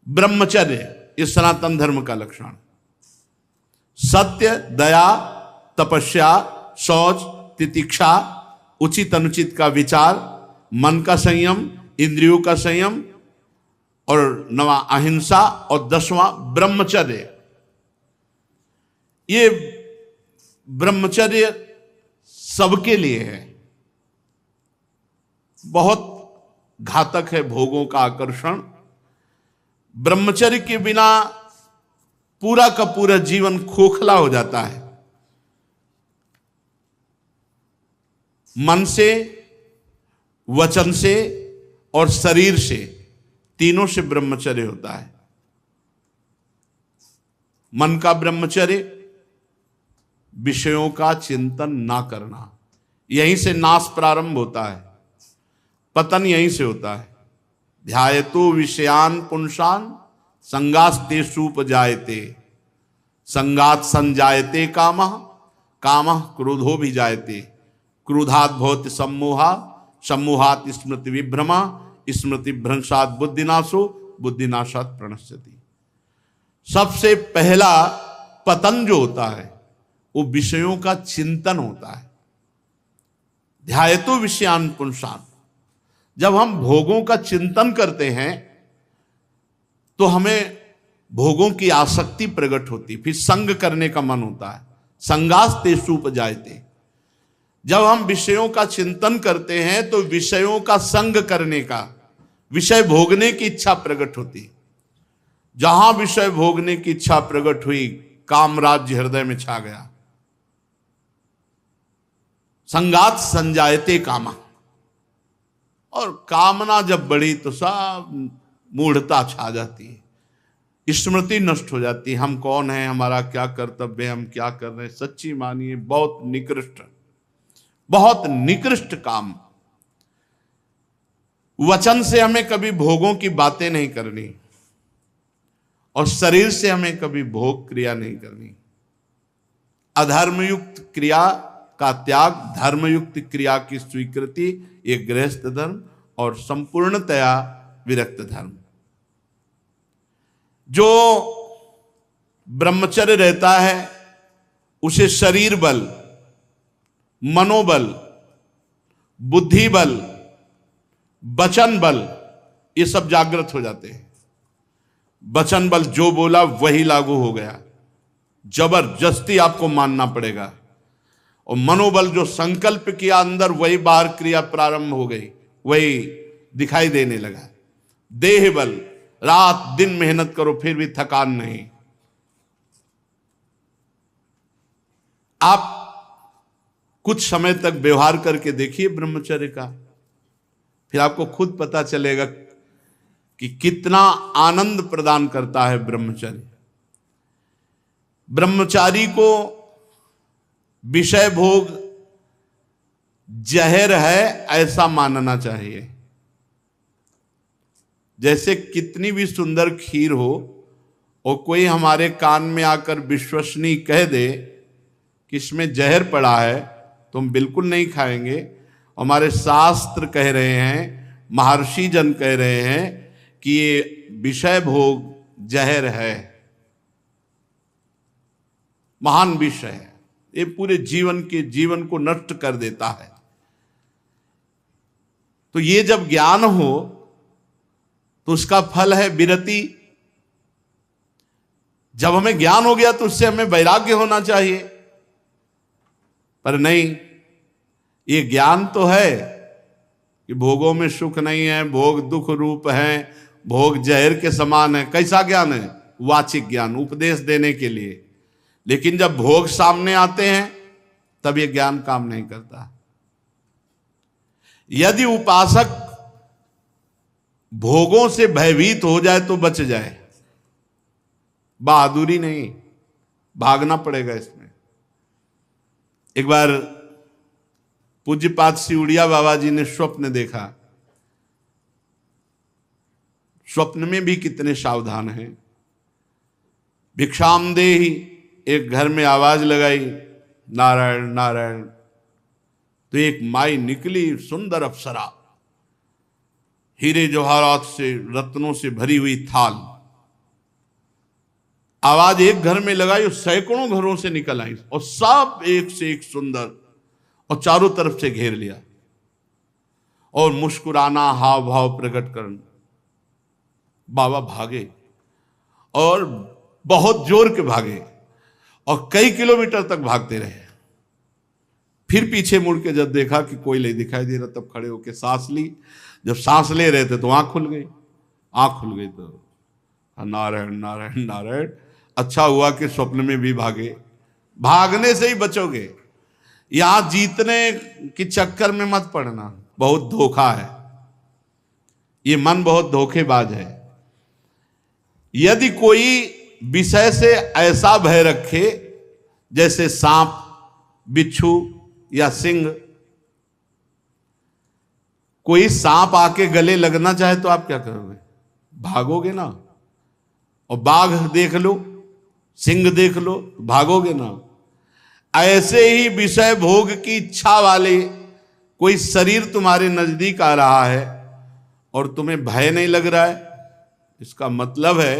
ब्रह्मचर्य इस सनातन धर्म का लक्षण। सत्य, दया, तपस्या, शौच, तितिक्षा, उचित अनुचित का विचार, मन का संयम, इंद्रियों का संयम, और 9वां अहिंसा, और 10वां ब्रह्मचर्य। ये ब्रह्मचर्य सबके लिए है। बहुत घातक है भोगों का आकर्षण। ब्रह्मचर्य के बिना पूरा का पूरा जीवन खोखला हो जाता है। मन से, वचन से और शरीर से, तीनों से ब्रह्मचर्य होता है। मन का ब्रह्मचर्य, विषयों का चिंतन ना करना। यहीं से नाश प्रारंभ होता है, पतन यहीं से होता है। ध्यायतो विषयान पुंसान संगास्तेषुपजायते, संगात संजायते कामः, कामः क्रोधो भी जायते, क्रोधात् भवति सम्मोहा, सम्मोहात् स्मृति विभ्रमा, स्मृति भ्रंशात् बुद्धिनाशो, बुद्धिनाशात् प्रणश्यति। सबसे पहला पतन जो होता है वो विषयों का चिंतन होता है। ध्यायतो विषयान पुंसान, जब हम भोगों का चिंतन करते हैं तो हमें भोगों की आसक्ति प्रकट होती, फिर संग करने का मन होता है। संगास्तेषुपजायते, जब हम विषयों का चिंतन करते हैं तो विषयों का संग करने का, विषय भोगने की इच्छा प्रकट होती। जहां विषय भोगने की इच्छा प्रकट हुई, काम राज्य हृदय में छा गया। संगात संजायते कामा, और कामना जब बढ़ी तो सब मूढ़ता छा जाती है, स्मृति नष्ट हो जाती है। हम कौन हैं, हमारा क्या कर्तव्य है, हम क्या कर रहे हैं। सच्ची मानिए बहुत निकृष्ट, बहुत निकृष्ट काम। वचन से हमें कभी भोगों की बातें नहीं करनी, और शरीर से हमें कभी भोग क्रिया नहीं करनी। अधर्मयुक्त क्रिया का त्याग, धर्मयुक्त क्रिया की स्वीकृति, ये गृहस्थ धर्म और संपूर्णतया विरक्त धर्म। जो ब्रह्मचर्य रहता है उसे शरीर बल, मनोबल, बुद्धि बल, वचन बल, ये सब जागृत हो जाते हैं। वचन बल, जो बोला वही लागू हो गया, जबरदस्ती आपको मानना पड़ेगा। और मनोबल, जो संकल्प किया अंदर वही बाहर क्रिया प्रारंभ हो गई, वही दिखाई देने लगा। देह बल, रात दिन मेहनत करो फिर भी थकान नहीं। आप कुछ समय तक व्यवहार करके देखिए ब्रह्मचर्य का, फिर आपको खुद पता चलेगा कि कितना आनंद प्रदान करता है ब्रह्मचर्य। ब्रह्मचारी को विषय भोग जहर है ऐसा मानना चाहिए। जैसे कितनी भी सुंदर खीर हो और कोई हमारे कान में आकर विश्वसनीय कह दे कि इसमें जहर पड़ा है तो हम बिल्कुल नहीं खाएंगे। हमारे शास्त्र कह रहे हैं, महर्षि जन कह रहे हैं कि ये विषय भोग जहर है, महान विषय है, ये पूरे जीवन को नष्ट कर देता है। तो ये जब ज्ञान हो तो उसका फल है विरति। जब हमें ज्ञान हो गया तो उससे हमें वैराग्य होना चाहिए, पर नहीं। ये ज्ञान तो है कि भोगों में सुख नहीं है, भोग दुख रूप है, भोग जहर के समान है। कैसा ज्ञान है? वाचिक ज्ञान, उपदेश देने के लिए। लेकिन जब भोग सामने आते हैं तब ये ज्ञान काम नहीं करता। यदि उपासक भोगों से भयभीत हो जाए तो बच जाए, बहादुरी नहीं, भागना पड़ेगा इसमें। एक बार पूज्यपाद श्री उड़िया बाबा जी ने स्वप्न देखा। स्वप्न में भी कितने सावधान हैं। भिक्षाम देहि, एक घर में आवाज लगाई, नारायण नारायण। तो एक माई निकली, सुंदर अप्सरा, हीरे जवाहरात से, रत्नों से भरी हुई थाल, आवाज एक घर में लगाई और सैकड़ों घरों से निकल आई और सब एक से एक सुंदर, और चारों तरफ से घेर लिया और मुस्कुराना, हाव भाव प्रकट करना। बाबा भागे और बहुत जोर के भागे और कई किलोमीटर तक भागते रहे। फिर पीछे मुड़ के जब देखा कि कोई नहीं दिखाई दे रहा, तब खड़े होकर सांस ली। जब सांस ले रहे थे तो आंख खुल गई। आंख खुल गई तो नारायण नारायण नारायण। अच्छा हुआ कि स्वप्न में भी भागे। भागने से ही बचोगे, यहां जीतने के चक्कर में मत पड़ना, बहुत धोखा है। ये मन बहुत धोखेबाज है। यदि कोई विषय से ऐसा भय रखे जैसे सांप, बिच्छू या सिंह, कोई सांप आके गले लगना चाहे तो आप क्या करोगे? भागोगे ना। और बाघ देख लो, सिंह देख लो, भागोगे ना। ऐसे ही विषय भोग की इच्छा वाले कोई शरीर तुम्हारे नजदीक आ रहा है और तुम्हें भय नहीं लग रहा है, इसका मतलब है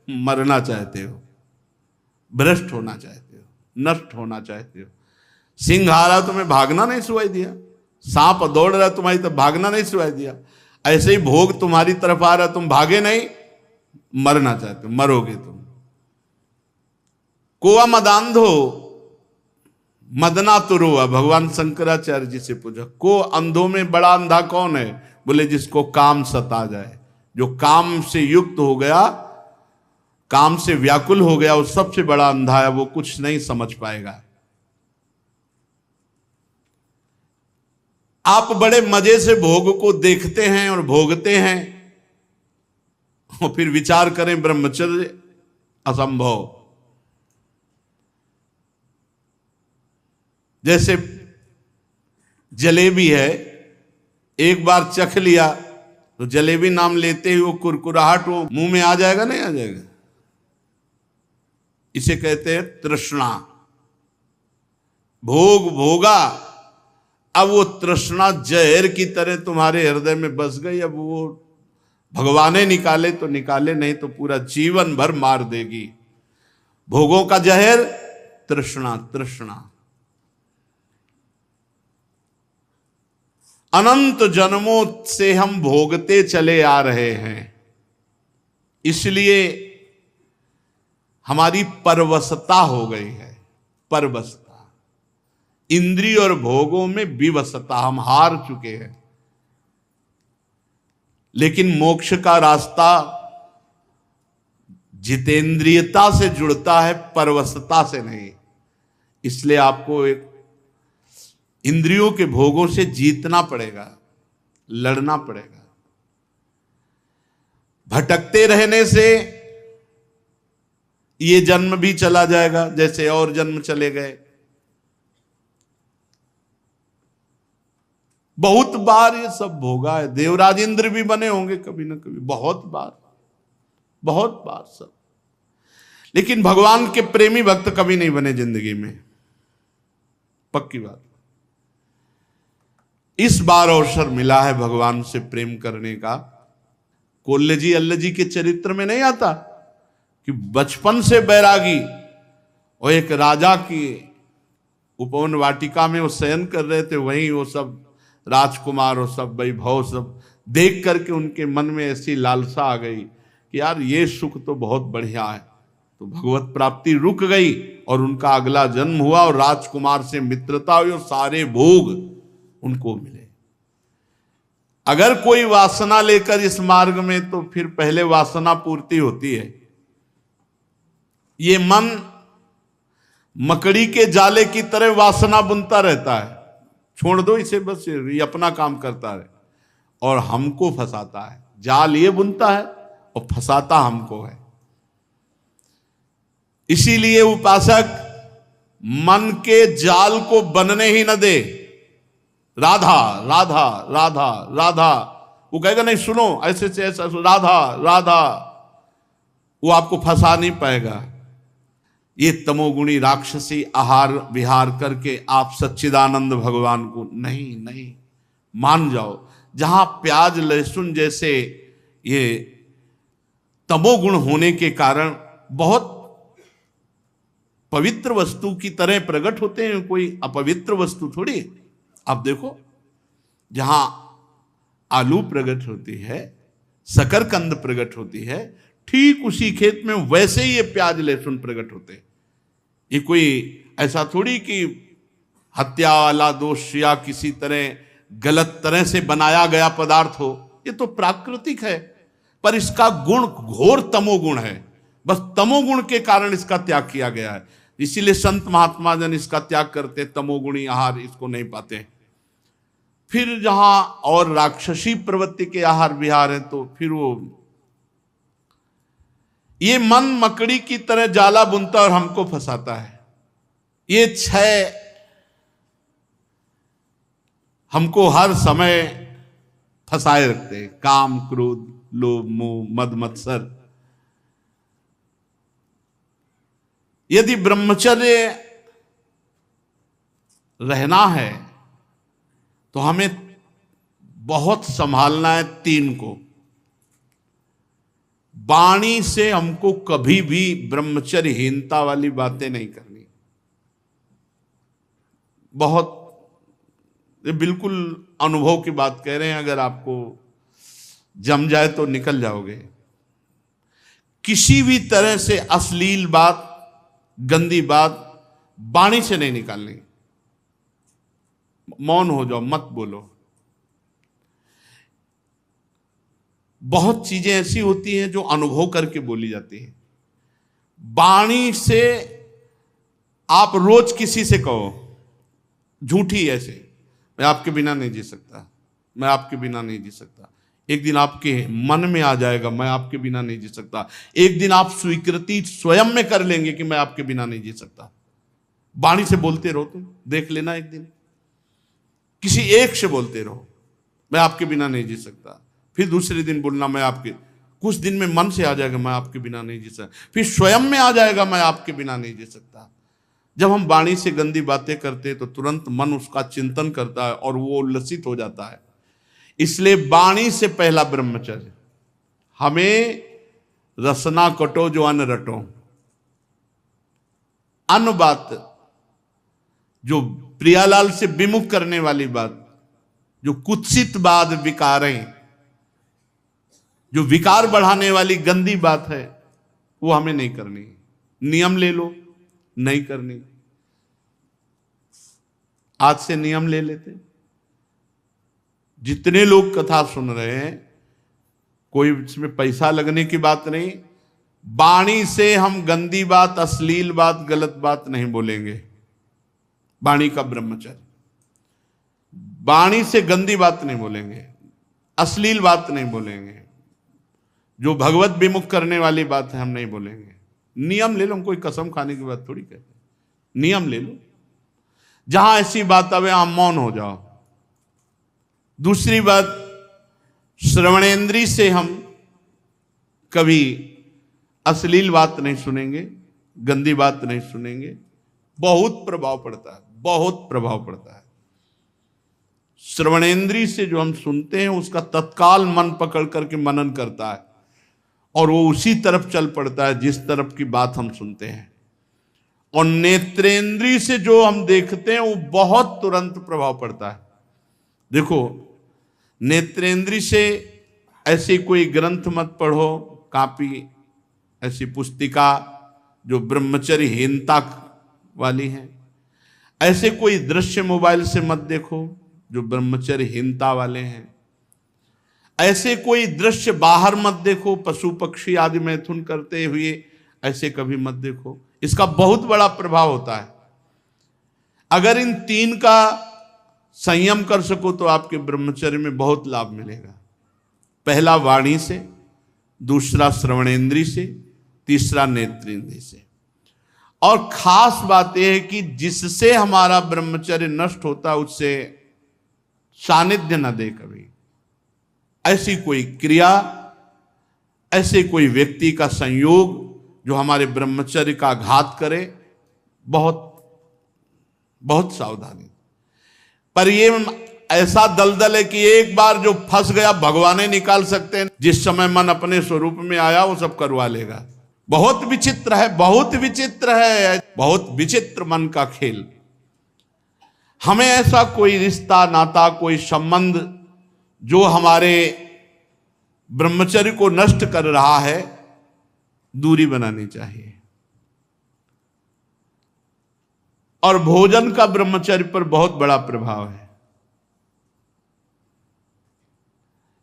मरना चाहते हो, भ्रष्ट होना चाहते हो, नष्ट होना चाहते हो। सिंह आ रहा तुम्हें भागना नहीं सुनाई दिया, सांप दौड़ रहा तुम्हारी तरफ भागना नहीं सुनाई दिया। ऐसे ही भोग तुम्हारी तरफ आ रहा, तुम भागे नहीं, मरना चाहते हो, मरोगे तुम। कोआ मदांधो मदना तुरुआ, भगवान शंकराचार्य जी से पूछा, को अंधों में बड़ा अंधा कौन है? बोले जिसको काम सता जाए, जो काम से युक्त हो गया, काम से व्याकुल हो गया, वो सबसे बड़ा अंधा है, वो कुछ नहीं समझ पाएगा। आप बड़े मजे से भोग को देखते हैं और भोगते हैं और फिर विचार करें ब्रह्मचर्य असंभव। जैसे जलेबी है, एक बार चख लिया तो जलेबी नाम लेते ही वो कुरकुराहट वो मुंह में आ जाएगा, नहीं आ जाएगा? इसे कहते हैं तृष्णा। भोग भोगा, अब वो तृष्णा जहर की तरह तुम्हारे हृदय में बस गई। अब वो भगवाने निकाले तो निकाले, नहीं तो पूरा जीवन भर मार देगी। भोगों का जहर तृष्णा। तृष्णा अनंत जन्मों से हम भोगते चले आ रहे हैं, इसलिए हमारी परवशता हो गई है। परवशता, इंद्रिय और भोगों में विवशता, हम हार चुके हैं। लेकिन मोक्ष का रास्ता जितेंद्रियता से जुड़ता है, परवशता से नहीं। इसलिए आपको एक इंद्रियों के भोगों से जीतना पड़ेगा, लड़ना पड़ेगा। भटकते रहने से ये जन्म भी चला जाएगा, जैसे और जन्म चले गए। बहुत बार ये सब भोगा है। देवराज इंद्र भी बने होंगे कभी ना कभी, बहुत बार, बहुत बार सब। लेकिन भगवान के प्रेमी भक्त कभी नहीं बने जिंदगी में, पक्की बात। इस बार अवसर मिला है भगवान से प्रेम करने का। कोल्ले जी अल्ले जी के चरित्र में नहीं आता कि बचपन से बैरागी और एक राजा की उपवन वाटिका में वो शयन कर रहे थे, वहीं वो सब राजकुमार और सब वैभव सब देख करके उनके मन में ऐसी लालसा आ गई कि यार ये सुख तो बहुत बढ़िया है। तो भगवत प्राप्ति रुक गई और उनका अगला जन्म हुआ और राजकुमार से मित्रता हुई और सारे भोग उनको मिले। अगर कोई वासना लेकर इस मार्ग में, तो फिर पहले वासना पूर्ति होती है। ये मन मकड़ी के जाले की तरह वासना बुनता रहता है, छोड़ दो इसे, बस ये अपना काम करता है और हमको फंसाता है। जाल ये बुनता है और फंसाता हमको है। इसीलिए उपासक मन के जाल को बनने ही न दे। राधा राधा राधा राधा, वो कहेगा नहीं सुनो ऐसे से ऐसा, राधा राधा, वो आपको फंसा नहीं पाएगा। ये तमोगुणी राक्षसी आहार विहार करके आप सच्चिदानंद भगवान को नहीं नहीं मान जाओ। जहां प्याज लहसुन जैसे ये तमोगुण होने के कारण बहुत पवित्र वस्तु की तरह प्रकट होते हैं, कोई अपवित्र वस्तु थोड़ी। आप देखो, जहां आलू प्रकट होती है, शकरकंद प्रकट होती है, ठीक उसी खेत में वैसे ही ये प्याज लहसुन प्रकट होते हैं। ये कोई ऐसा थोड़ी कि हत्या वाला दोष या किसी तरह गलत तरह से बनाया गया पदार्थ हो, ये तो प्राकृतिक है, पर इसका गुण घोर तमोगुण है। बस तमोगुण के कारण इसका त्याग किया गया है, इसीलिए संत महात्मा जन इसका त्याग करते, तमोगुणी आहार इसको नहीं पाते। फिर जहां और राक्षसी प्रवृत्ति के आहार विहार है, तो फिर वो ये मन मकड़ी की तरह जाला बुनता और हमको फंसाता है। ये छह हमको हर समय फंसाए रखते हैं, काम क्रोध लोभ मोह मद मत्सर। यदि ब्रह्मचर्य रहना है तो हमें बहुत संभालना है तीन को। वाणी से हमको कभी भी ब्रह्मचर्यहीनता वाली बातें नहीं करनी। बहुत, ये बिल्कुल अनुभव की बात कह रहे हैं, अगर आपको जम जाए तो निकल जाओगे। किसी भी तरह से अश्लील बात, गंदी बात वाणी से नहीं निकालनी। मौन हो जाओ, मत बोलो। बहुत चीजें ऐसी होती हैं जो अनुभव करके बोली जाती हैं। वाणी से आप रोज किसी से कहो झूठी, ऐसे मैं आपके बिना नहीं जी सकता, मैं आपके बिना नहीं जी सकता। एक दिन आपके मन में आ जाएगा, मैं आपके बिना नहीं जी सकता। एक दिन आप स्वीकृति स्वयं में कर लेंगे कि मैं आपके बिना नहीं जी सकता। वाणी से बोलते रहो, तुम देख लेना, एक दिन किसी एक से बोलते रहो, मैं आपके बिना नहीं जी सकता। फिर दूसरे दिन बोलना, मैं आपके, कुछ दिन में मन से आ जाएगा मैं आपके बिना नहीं जी सकता। फिर स्वयं में आ जाएगा मैं आपके बिना नहीं जी सकता। जब हम वाणी से गंदी बातें करते हैं तो तुरंत मन उसका चिंतन करता है और वो उल्लसित हो जाता है। इसलिए वाणी से पहला ब्रह्मचर्य। हमें रसना कटो जो अन्न रटो। अन्न बात जो प्रियालाल से विमुख करने वाली बात, जो कुत्सित बात, विकारें, जो विकार बढ़ाने वाली गंदी बात है, वो हमें नहीं करनी। नियम ले लो, नहीं करनी। आज से नियम ले लेते। जितने लोग कथा सुन रहे हैं, कोई इसमें पैसा लगने की बात नहीं। वाणी से हम गंदी बात, अश्लील बात, गलत बात नहीं बोलेंगे। वाणी का ब्रह्मचर्य। वाणी से गंदी बात नहीं बोलेंगे, अश्लील बात नहीं बोलेंगे, जो भगवत विमुख करने वाली बात है हम नहीं बोलेंगे। नियम ले लो, कोई कसम खाने की बात थोड़ी कहते। नियम ले लो, जहां ऐसी बात आवे वहां मौन हो जाओ। दूसरी बात, श्रवणेंद्री से हम कभी अश्लील बात नहीं सुनेंगे, गंदी बात नहीं सुनेंगे। बहुत प्रभाव पड़ता है, बहुत प्रभाव पड़ता है। श्रवणेंद्री से जो हम सुनते हैं उसका तत्काल मन पकड़ करके मनन करता है और वो उसी तरफ चल पड़ता है जिस तरफ की बात हम सुनते हैं। और नेत्रेंद्री से जो हम देखते हैं वो बहुत तुरंत प्रभाव पड़ता है। देखो, नेत्रेंद्री से ऐसी कोई ग्रंथ मत पढ़ो, कॉपी, ऐसी पुस्तिका जो ब्रह्मचर्यहीनता वाली है। ऐसे कोई दृश्य मोबाइल से मत देखो जो ब्रह्मचर्यहीनता वाले हैं। ऐसे कोई दृश्य बाहर मत देखो, पशु पक्षी आदि मैथुन करते हुए ऐसे कभी मत देखो। इसका बहुत बड़ा प्रभाव होता है। अगर इन तीन का संयम कर सको तो आपके ब्रह्मचर्य में बहुत लाभ मिलेगा। पहला वाणी से, दूसरा श्रवणेंद्री से, तीसरा नेत्रेंद्री से। और खास बात यह है कि जिससे हमारा ब्रह्मचर्य नष्ट होता है उससे सानिध्य न दे कभी। ऐसी कोई क्रिया, ऐसे कोई व्यक्ति का संयोग जो हमारे ब्रह्मचर्य का घात करे, बहुत बहुत सावधानी। पर ये ऐसा दलदल है कि एक बार जो फंस गया भगवान ही निकाल सकते हैं। जिस समय मन अपने स्वरूप में आया वो सब करवा लेगा। बहुत विचित्र है, बहुत विचित्र है, बहुत विचित्र मन का खेल। हमें ऐसा कोई रिश्ता नाता, कोई संबंध जो हमारे ब्रह्मचर्य को नष्ट कर रहा है, दूरी बनानी चाहिए। और भोजन का ब्रह्मचर्य पर बहुत बड़ा प्रभाव है।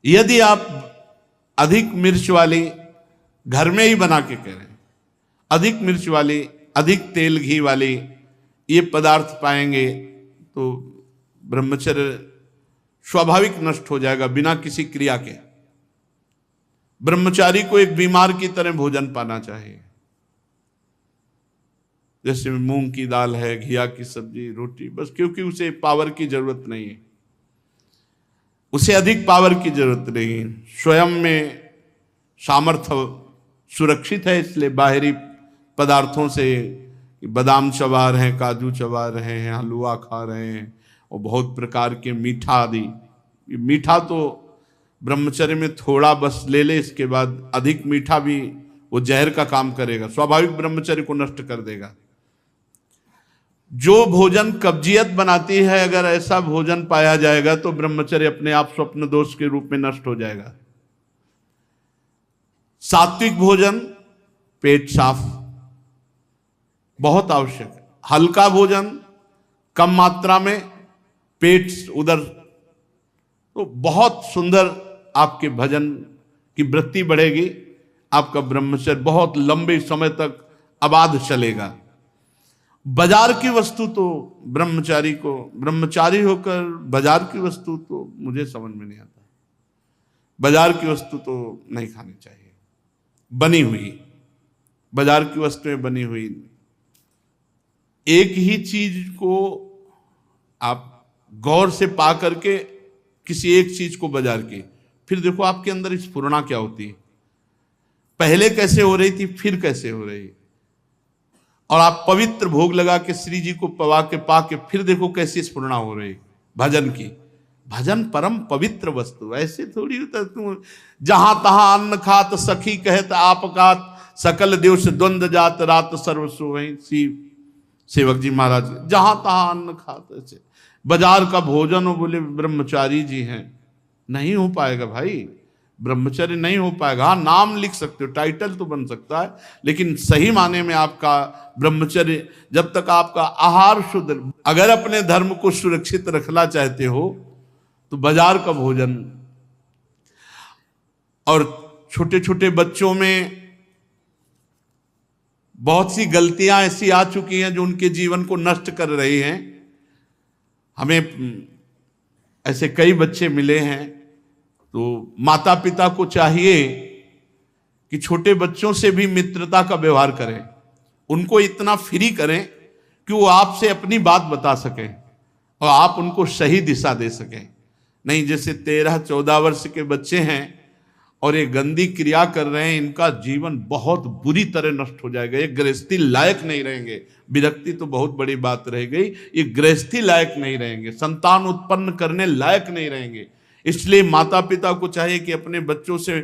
यदि आप अधिक मिर्च वाली घर में ही बना के करें, अधिक मिर्च वाली, अधिक तेल घी वाली ये पदार्थ पाएंगे तो ब्रह्मचर्य स्वाभाविक नष्ट हो जाएगा बिना किसी क्रिया के। ब्रह्मचारी को एक बीमार की तरह भोजन पाना चाहिए। जैसे मूंग की दाल है, घिया की सब्जी, रोटी, बस, क्योंकि उसे पावर की जरूरत नहीं है, उसे अधिक पावर की जरूरत नहीं है। स्वयं में सामर्थ्य सुरक्षित है, इसलिए बाहरी पदार्थों से बादाम चबा रहे हैं, काजू चबा रहे हैं, हलवा खा रहे हैं और बहुत प्रकार के मीठा आदि। मीठा तो ब्रह्मचर्य में थोड़ा बस ले ले, इसके बाद अधिक मीठा भी वो जहर का काम करेगा, स्वाभाविक ब्रह्मचर्य को नष्ट कर देगा। जो भोजन कब्जियत बनाती है, अगर ऐसा भोजन पाया जाएगा तो ब्रह्मचर्य अपने आप स्वप्न दोष के रूप में नष्ट हो जाएगा। सात्विक भोजन, पेट साफ, बहुत आवश्यक है। हल्का भोजन, कम मात्रा में, पेट उधर, तो बहुत सुंदर आपके भजन की वृत्ति बढ़ेगी। आपका ब्रह्मचर्य बहुत लंबे समय तक आबाद चलेगा। बाजार की वस्तु तो ब्रह्मचारी होकर बाजार की वस्तु तो मुझे समझ में नहीं आता। बाजार की वस्तु तो नहीं खानी चाहिए, बनी हुई, बाजार की वस्तुएं बनी हुई। एक ही चीज को आप गौर से पा करके किसी एक चीज को बाजार की, फिर देखो आपके अंदर स्फुरणा क्या होती है, पहले कैसे हो रही थी, फिर कैसे हो रही है। और आप पवित्र भोग लगा के श्री जी को पवा के पा के फिर देखो कैसी स्फुरणा हो रही भजन की। भजन परम पवित्र वस्तु, ऐसे थोड़ी होता तुम जहां तहां अन्न खात सखी कहत आपकात, सकल देव से द्वंद्व जात रात सर्व सोई। सेवक जी महाराज जहां तहां अन्न खात, ऐसे बाजार का भोजन हो, बोले ब्रह्मचारी जी हैं, नहीं हो पाएगा भाई, ब्रह्मचर्य नहीं हो पाएगा। हाँ, नाम लिख सकते हो, टाइटल तो बन सकता है, लेकिन सही माने में आपका ब्रह्मचर्य, जब तक आपका आहार शुद्ध, अगर अपने धर्म को सुरक्षित रखना चाहते हो तो बाजार का भोजन। और छोटे छोटे बच्चों में बहुत सी गलतियां ऐसी आ चुकी हैं जो उनके जीवन को नष्ट कर रही हैं। हमें ऐसे कई बच्चे मिले हैं, तो माता पिता को चाहिए कि छोटे बच्चों से भी मित्रता का व्यवहार करें, उनको इतना फ्री करें कि वो आपसे अपनी बात बता सकें और आप उनको सही दिशा दे सकें। नहीं, जैसे 13-14 वर्ष के बच्चे हैं और ये गंदी क्रिया कर रहे हैं, इनका जीवन बहुत बुरी तरह नष्ट हो जाएगा। ये गृहस्थी लायक नहीं रहेंगे। विरक्ति तो बहुत बड़ी बात रह गई, ये गृहस्थी लायक नहीं रहेंगे, संतान उत्पन्न करने लायक नहीं रहेंगे। इसलिए माता पिता को चाहिए कि अपने बच्चों से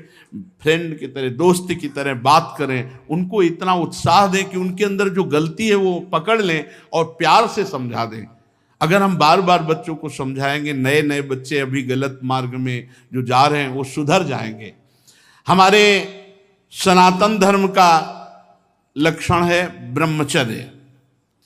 फ्रेंड की तरह, दोस्त की तरह बात करें, उनको इतना उत्साह दें कि उनके अंदर जो गलती है वो पकड़ लें और प्यार से समझा दें। अगर हम बार बार बच्चों को समझाएंगे, नए नए बच्चे अभी गलत मार्ग में जो जा रहे हैं वो सुधर जाएंगे। हमारे सनातन धर्म का लक्षण है ब्रह्मचर्य।